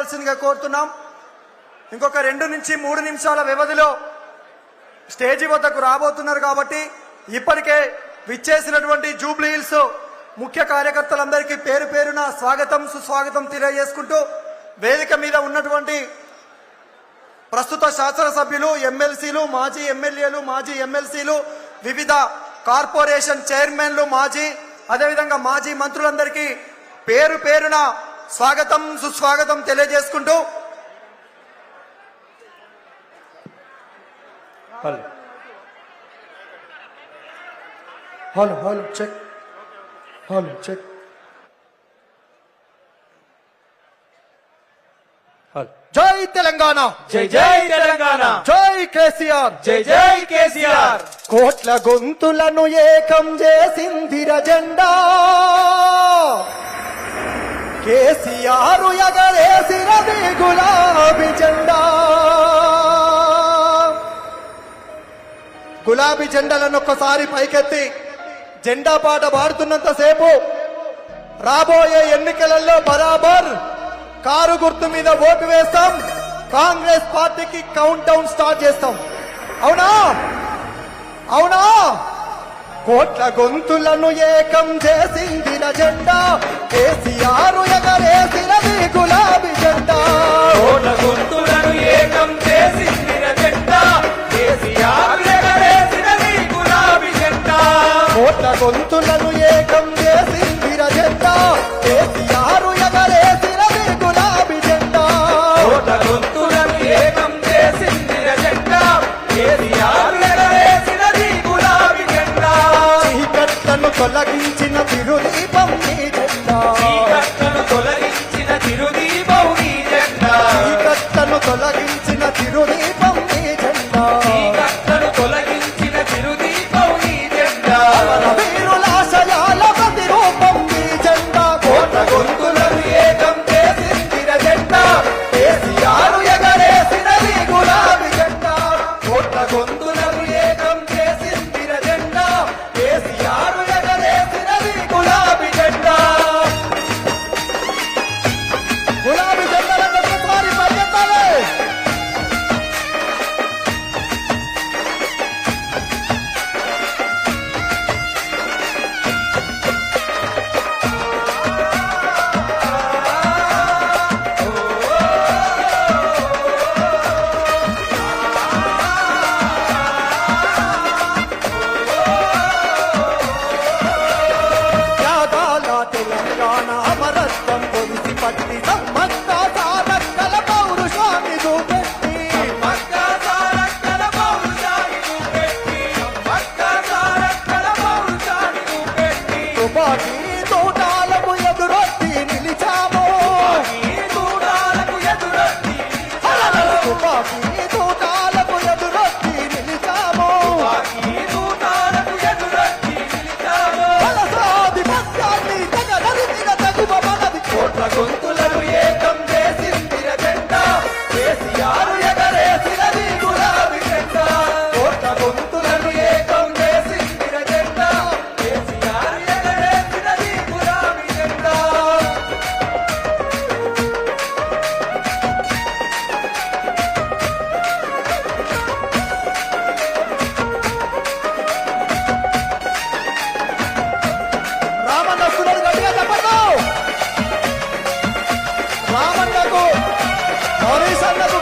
చేయవలసిందిగా కోరుతున్నాం. ఇంకొక 2 నుంచి 3 నిమిషాల వ్యవధిలో స్టేజీ వద్దకు రాబోతున్నారు కాబట్టి ఇప్పటికే విచ్చేసినటువంటి జూబ్లీ హిల్స్ ముఖ్య కార్యకర్తలందరికీ పేరు పేరున స్వాగతం సుస్వాగతం తెలియజేసుకుంటూ వేదిక మీద ఉన్నటువంటి ప్రస్తుత శాసనసభ్యులు, ఎమ్మెల్సీలు, మాజీ ఎమ్మెల్యేలు, మాజీ ఎమ్మెల్సీలు, వివిధ కార్పొరేషన్ చైర్మన్లు, అదేవిధంగా మాజీ మంత్రులందరికీ పేరు పేరున స్వాగతం సుస్వాగతం తెలియజేసుకుంటూ చెక్ జై తెలంగాణ, జై జై తెలంగాణ, జై కేసీఆర్, జై జై కేసీఆర్. కోట్ల గొంతులను ఏకం చేసిందిర జెండా, కేసీఆర్ ఎగరేసినది గులాబీ జెండా. గులాబీ జెండాలను ఒక్కసారి పైకెత్తి జెండా పాట పాడుతున్నంత సేపు రాబోయే ఎన్నికలలో బరాబర్ కారు గుర్తు మీద ఓటు వేస్తాం, కాంగ్రెస్ పార్టీకి కౌంట్ డౌన్ స్టార్ట్ చేస్తాం. అవునా అవునా? కోట్ల గొంతులను ఏకం చేసిందిన జెండా, కేసీఆర్ ఎగరేసినది గులాబీ జెండా. కోట్ల గొంతులను ఏకం చేసిందిన జెండా, కేసీఆర్ ఎగరేసినది గులాబీ జెండా. కోట్ల గొంతులను ఏకం చేసిందిన జెండా, కేసీఆర్ ఎగరేసినది గులాబీ జెండా. కోట్ల గొంతులను ఏకం చేసిందిన జెండా, కేసీఆర్ ఎగరేసినది గులాబీ జెండా. చీకట్లను తొలగించిన తిరుదీపం నీ జెండా, చీకట్లను తొలగించిన తిరుదీపం నీ జెండా, చీకట్లను తొలగించిన తిరుదీపం నీ జెండా, చీకట్లను తొలగించిన తిరుదీపం నీ జెండా. వీరులాశయాల ప్రతిరూపం నీ జెండా. కోట్ల గొంతులను ఏకం చేసిందిన జెండా, కేసీఆర్ ఎగరేసినది గులాబీ జెండా. కోట్ల గొంతులను ఏకం చేసిందిన జెండా, కేసీఆర్ ఎగరేసినది గులాబీ జెండా. గులాబీ జెండాలను ఒక్కసారి పైకెత్తాలి. త్యాగాల తెలంగాణ అమరత్వం పొడిసి పట్టి సమ్మక్క సారక్కల పౌరుషాన్ని చూపెట్టి, మక్క సారక్కల పౌరుషాన్ని చూపెట్టి, మక్క సారక్కల పౌరుషాన్ని చూపెట్టి, తుపాకీ తోటాలకు ఎదురొట్టి నిలిచాము, ఈ దూరాలకు ఎదురొట్టి తుపాకీ తోటాలకు ఎదురొట్టి నిలిచాము. ఈ దూరాలకు ఎదురొట్టి నిలిచాము. వలసాధిపత్యాన్ని తెగనరిమిన తెగువ మనది. కోట్ల గొంతులను ఏకం చేసిందిన జెండా, కేసీఆర్ ఎగరేసినది గులాబీ జెండా. కోట్ల గొంతులను ఏకం చేసిందిన జెండా, కేసీఆర్ ఎగరేసినది గులాబీ జెండా. రామన్న వస్తున్నాడు, గట్టిగా చెప్పండి. రామన్నకు హరీష్ అన్నకు